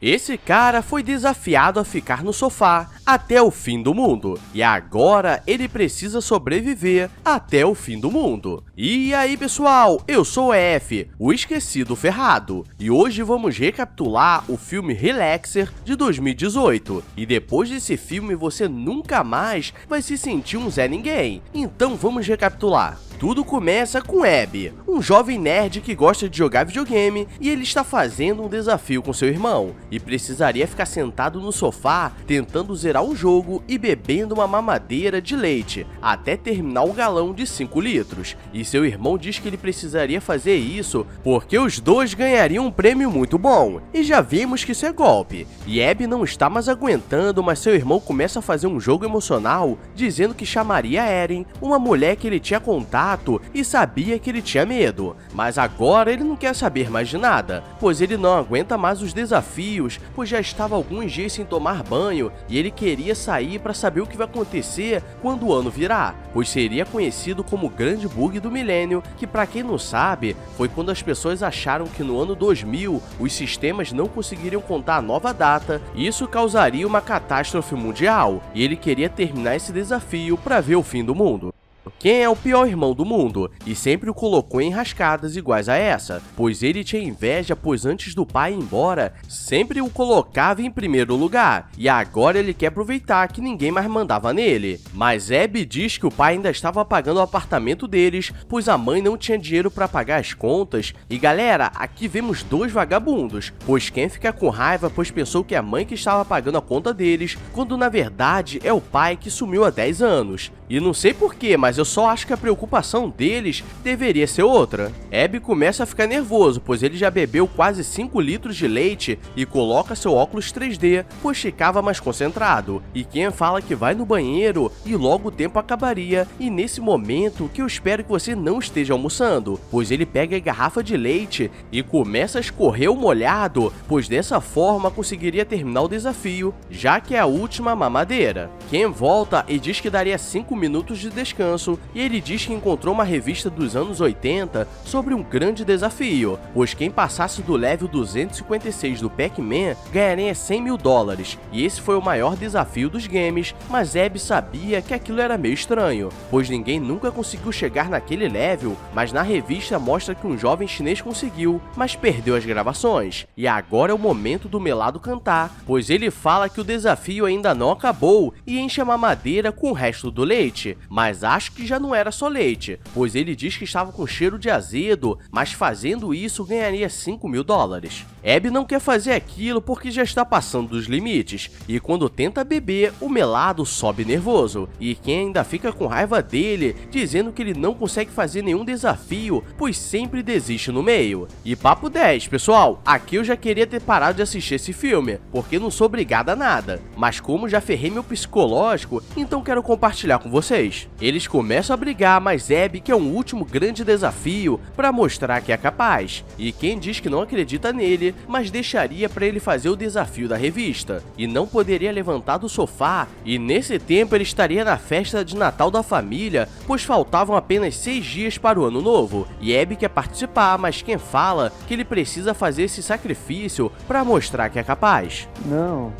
Esse cara foi desafiado a ficar no sofá até o fim do mundo, e agora ele precisa sobreviver até o fim do mundo. E aí pessoal, eu sou o F, o esquecido ferrado, e hoje vamos recapitular o filme Relaxer de 2018. E depois desse filme você nunca mais vai se sentir um Zé Ninguém, então vamos recapitular. Tudo começa com Abby, um jovem nerd que gosta de jogar videogame, e ele está fazendo um desafio com seu irmão, e precisaria ficar sentado no sofá tentando zerar o jogo e bebendo uma mamadeira de leite, até terminar o galão de 5 litros. E seu irmão diz que ele precisaria fazer isso porque os dois ganhariam um prêmio muito bom, e já vimos que isso é golpe. E Abby não está mais aguentando, mas seu irmão começa a fazer um jogo emocional, dizendo que chamaria Eren, uma mulher que ele tinha contato e sabia que ele tinha medo, mas agora ele não quer saber mais de nada, pois ele não aguenta mais os desafios, pois já estava alguns dias sem tomar banho e ele queria sair para saber o que vai acontecer quando o ano virar, pois seria conhecido como o grande bug do milênio, que para quem não sabe, foi quando as pessoas acharam que no ano 2000 os sistemas não conseguiriam contar a nova data e isso causaria uma catástrofe mundial, e ele queria terminar esse desafio para ver o fim do mundo. Quem é o pior irmão do mundo e sempre o colocou em enrascadas iguais a essa, pois ele tinha inveja, pois antes do pai ir embora, sempre o colocava em primeiro lugar, e agora ele quer aproveitar que ninguém mais mandava nele. Mas Abby diz que o pai ainda estava pagando o apartamento deles, pois a mãe não tinha dinheiro para pagar as contas, e galera, aqui vemos dois vagabundos, pois Ken fica com raiva pois pensou que é a mãe que estava pagando a conta deles, quando na verdade é o pai que sumiu há 10 anos. E não sei porquê, mas eu só acho que a preocupação deles deveria ser outra. Abby começa a ficar nervoso, pois ele já bebeu quase 5 litros de leite e coloca seu óculos 3D, pois ficava mais concentrado. E Ken fala que vai no banheiro e logo o tempo acabaria, e nesse momento que eu espero que você não esteja almoçando, pois ele pega a garrafa de leite e começa a escorrer o molhado, pois dessa forma conseguiria terminar o desafio, já que é a última mamadeira. Ken volta e diz que daria 5 minutos de descanso, e ele diz que encontrou uma revista dos anos 80 sobre um grande desafio, pois quem passasse do level 256 do Pac-Man ganharia 100 mil dólares, e esse foi o maior desafio dos games, mas Abby sabia que aquilo era meio estranho, pois ninguém nunca conseguiu chegar naquele level, mas na revista mostra que um jovem chinês conseguiu, mas perdeu as gravações, e agora é o momento do melado cantar, pois ele fala que o desafio ainda não acabou e enche a mamadeira com o resto do leite, mas acho que já não era só leite, pois ele diz que estava com cheiro de azedo, mas fazendo isso ganharia 5 mil dólares. Abby não quer fazer aquilo porque já está passando dos limites, e quando tenta beber, o melado sobe nervoso, e Ken ainda fica com raiva dele, dizendo que ele não consegue fazer nenhum desafio, pois sempre desiste no meio. E papo 10, pessoal, aqui eu já queria ter parado de assistir esse filme, porque não sou obrigado a nada, mas como já ferrei meu psicológico, então quero compartilhar com vocês. Eles começam a brigar, mas Abby quer um último grande desafio para mostrar que é capaz, e Ken diz que não acredita nele, mas deixaria para ele fazer o desafio da revista, e não poderia levantar do sofá, e nesse tempo ele estaria na festa de Natal da família, pois faltavam apenas 6 dias para o ano novo, e Abby quer participar, mas Ken fala que ele precisa fazer esse sacrifício para mostrar que é capaz. Não,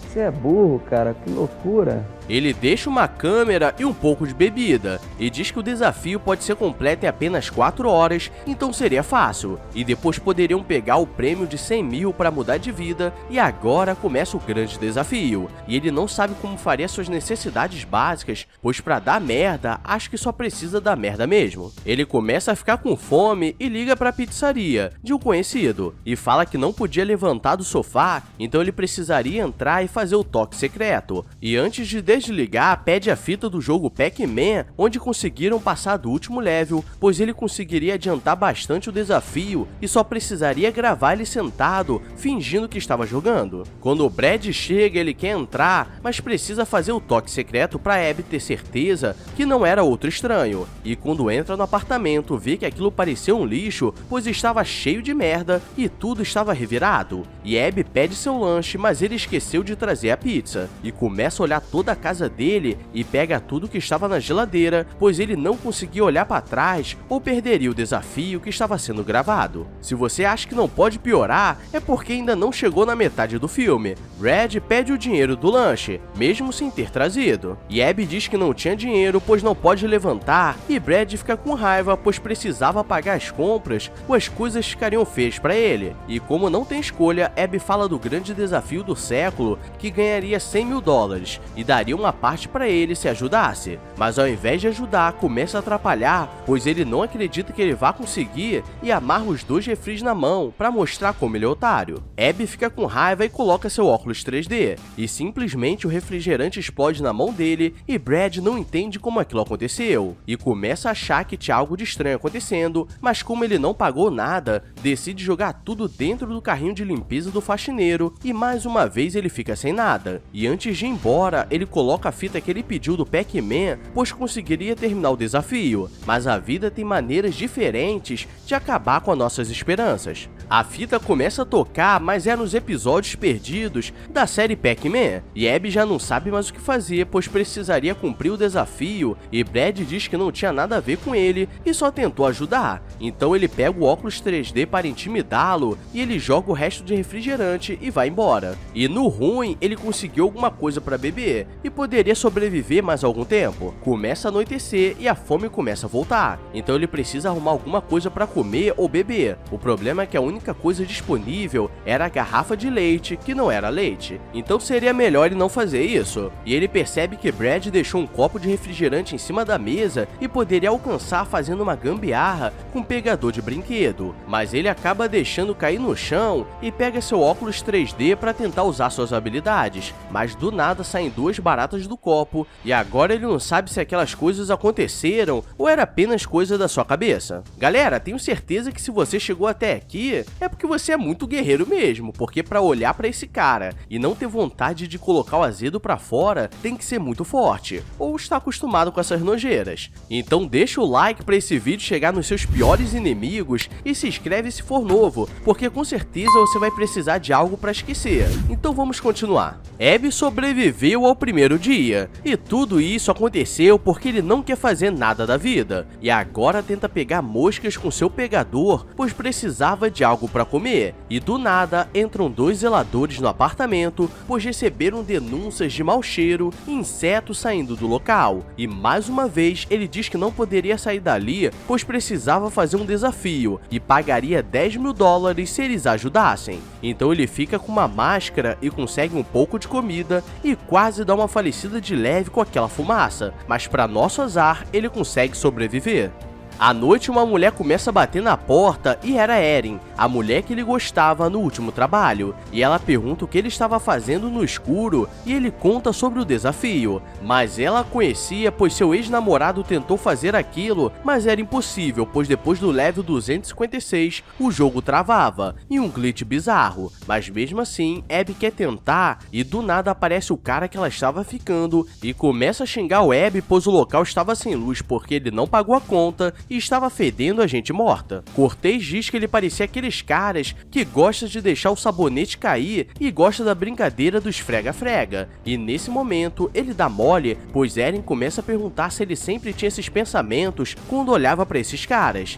você é burro, cara, que loucura. Ele deixa uma câmera e um pouco de bebida, e diz que o desafio pode ser completo em apenas 4 horas, então seria fácil, e depois poderiam pegar o prêmio de 100 mil para mudar de vida, e agora começa o grande desafio, e ele não sabe como faria suas necessidades básicas, pois para dar merda, acho que só precisa dar merda mesmo. Ele começa a ficar com fome e liga para a pizzaria, de um conhecido, e fala que não podia levantar do sofá, então ele precisaria entrar e fazer o toque secreto, e antes de desligar, pede a fita do jogo Pac-Man, onde conseguiram passar do último level, pois ele conseguiria adiantar bastante o desafio e só precisaria gravar ele sentado, fingindo que estava jogando. Quando o Brad chega, ele quer entrar, mas precisa fazer o toque secreto para Abby ter certeza que não era outro estranho, e quando entra no apartamento, vê que aquilo parecia um lixo, pois estava cheio de merda e tudo estava revirado, e Abby pede seu lanche, mas ele esqueceu de trazer a pizza, e começa a olhar toda a casa dele e pega tudo que estava na geladeira, pois ele não conseguia olhar para trás ou perderia o desafio que estava sendo gravado. Se você acha que não pode piorar, é porque ainda não chegou na metade do filme. Brad pede o dinheiro do lanche, mesmo sem ter trazido. E Abby diz que não tinha dinheiro, pois não pode levantar, e Brad fica com raiva, pois precisava pagar as compras ou as coisas ficariam feias para ele. E como não tem escolha, Abby fala do grande desafio do século, que ganharia 100 mil dólares e daria uma parte para ele se ajudasse. Mas ao invés de ajudar, começa a atrapalhar, pois ele não acredita que ele vá conseguir e amarra os 2 refris na mão para mostrar como ele é otário. Abby fica com raiva e coloca seu óculos 3D, e simplesmente o refrigerante explode na mão dele e Brad não entende como aquilo aconteceu, e começa a achar que tinha algo de estranho acontecendo, mas como ele não pagou nada, decide jogar tudo dentro do carrinho de limpeza do faxineiro e mais uma vez ele fica sem nada. E antes de ir embora, ele coloca a fita que ele pediu do Pac-Man, pois conseguiria terminar o desafio, mas a vida tem maneiras diferentes de acabar com as nossas esperanças. A fita começa a tocar, mas é nos episódios perdidos da série Pac-Man, e Abby já não sabe mais o que fazer, pois precisaria cumprir o desafio, e Brad diz que não tinha nada a ver com ele e só tentou ajudar. Então ele pega o óculos 3D para intimidá-lo e ele joga o resto de refrigerante e vai embora. E no ruim, ele conseguiu alguma coisa para beber e poderia sobreviver mais algum tempo. Começa a anoitecer e a fome começa a voltar, então ele precisa arrumar alguma coisa para comer ou beber. O problema é que a única coisa disponível era a garrafa de leite, que não era leite, então seria melhor ele não fazer isso. E ele percebe que Brad deixou um copo de refrigerante em cima da mesa e poderia alcançar fazendo uma gambiarra com um pegador de brinquedo, mas ele acaba deixando cair no chão e pega seu óculos 3D para tentar usar suas habilidades, mas do nada saem 2 baratas do copo e agora ele não sabe se aquelas coisas aconteceram ou era apenas coisa da sua cabeça. Galera, tenho certeza que se você chegou até aqui é porque você é muito guerreiro mesmo, porque para olhar para esse cara e não ter vontade de colocar o azedo para fora tem que ser muito forte ou está acostumado com essas nojeiras. Então deixa o like para esse vídeo chegar nos seus piores inimigos e se inscreve se for novo, porque com certeza você vai precisar de algo para esquecer. Então vamos continuar. Abby sobreviveu ao primeiro dia, e tudo isso aconteceu porque ele não quer fazer nada da vida, e agora tenta pegar moscas com seu pegador, pois precisava de algo para comer, e do nada entram 2 zeladores no apartamento, pois receberam denúncias de mau cheiro e insetos saindo do local, e mais uma vez ele diz que não poderia sair dali, pois precisava fazer um desafio, e pagaria 10 mil dólares se eles ajudassem. Então ele fica com uma máscara e consegue um pouco de comida e quase dá uma falecida de leve com aquela fumaça, mas para nosso azar ele consegue sobreviver. À noite, uma mulher começa a bater na porta e era Erin, a mulher que ele gostava no último trabalho, e ela pergunta o que ele estava fazendo no escuro e ele conta sobre o desafio, mas ela a conhecia pois seu ex-namorado tentou fazer aquilo, mas era impossível, pois depois do level 256 o jogo travava, e um glitch bizarro, mas mesmo assim Abby quer tentar e do nada aparece o cara que ela estava ficando e começa a xingar o Abby pois o local estava sem luz porque ele não pagou a conta e estava fedendo a gente morta. Cortez diz que ele parecia aqueles caras que gostam de deixar o sabonete cair e gosta da brincadeira do esfrega-frega. E nesse momento ele dá mole, pois Erin começa a perguntar se ele sempre tinha esses pensamentos quando olhava para esses caras.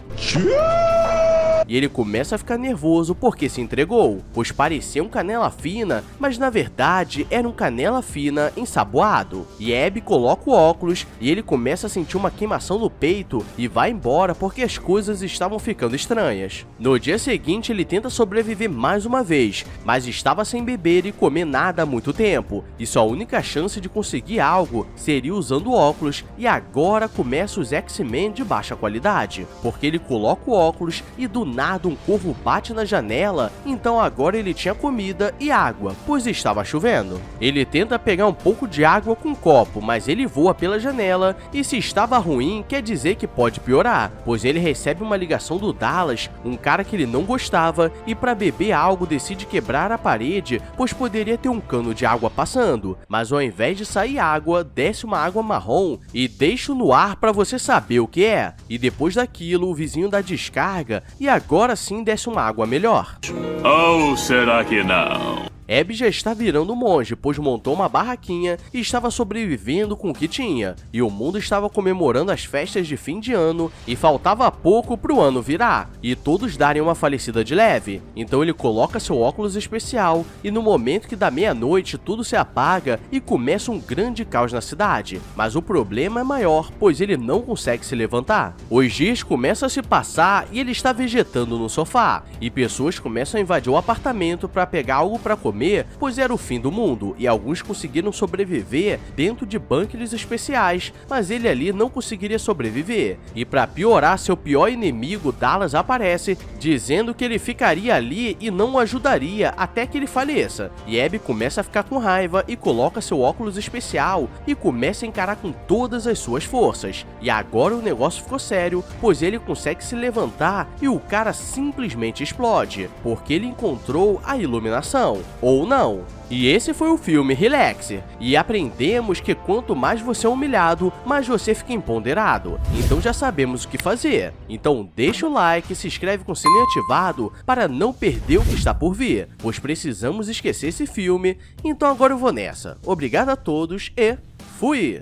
E ele começa a ficar nervoso porque se entregou, pois parecia um canela fina, mas na verdade era um canela fina ensaboado. E Abby coloca o óculos e ele começa a sentir uma queimação no peito e vai embora porque as coisas estavam ficando estranhas. No dia seguinte ele tenta sobreviver mais uma vez, mas estava sem beber e comer nada há muito tempo, e sua única chance de conseguir algo seria usando óculos, e agora começa os X-Men de baixa qualidade, porque ele coloca o óculos e do nada um corvo bate na janela, então agora ele tinha comida e água, pois estava chovendo. Ele tenta pegar um pouco de água com um copo, mas ele voa pela janela e se estava ruim quer dizer que pode piorar, pois ele recebe uma ligação do Dallas, um cara que ele não gostava, e para beber algo decide quebrar a parede, pois poderia ter um cano de água passando, mas ao invés de sair água, desce uma água marrom e deixa no ar para você saber o que é, e depois daquilo o vizinho dá descarga e agora sim desce uma água melhor. Ou será que não? Abby já está virando monge, pois montou uma barraquinha e estava sobrevivendo com o que tinha, e o mundo estava comemorando as festas de fim de ano e faltava pouco pro ano virar, e todos darem uma falecida de leve. Então ele coloca seu óculos especial e no momento que dá meia-noite tudo se apaga e começa um grande caos na cidade, mas o problema é maior, pois ele não consegue se levantar. Os dias começam a se passar e ele está vegetando no sofá, e pessoas começam a invadir o apartamento para pegar algo para comer, pois era o fim do mundo, e alguns conseguiram sobreviver dentro de bunkers especiais, mas ele ali não conseguiria sobreviver. E para piorar, seu pior inimigo, Dallas, aparece, dizendo que ele ficaria ali e não o ajudaria até que ele faleça. E Abby começa a ficar com raiva e coloca seu óculos especial e começa a encarar com todas as suas forças. E agora o negócio ficou sério, pois ele consegue se levantar e o cara simplesmente explode, porque ele encontrou a iluminação. Ou não. E esse foi o filme Relax, e aprendemos que quanto mais você é humilhado, mais você fica empoderado. Então já sabemos o que fazer. Então deixa o like, se inscreve com o sininho ativado para não perder o que está por vir, pois precisamos esquecer esse filme. Então agora eu vou nessa. Obrigado a todos e fui!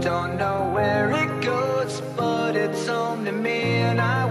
Don't know where it goes, but it's home to me, and I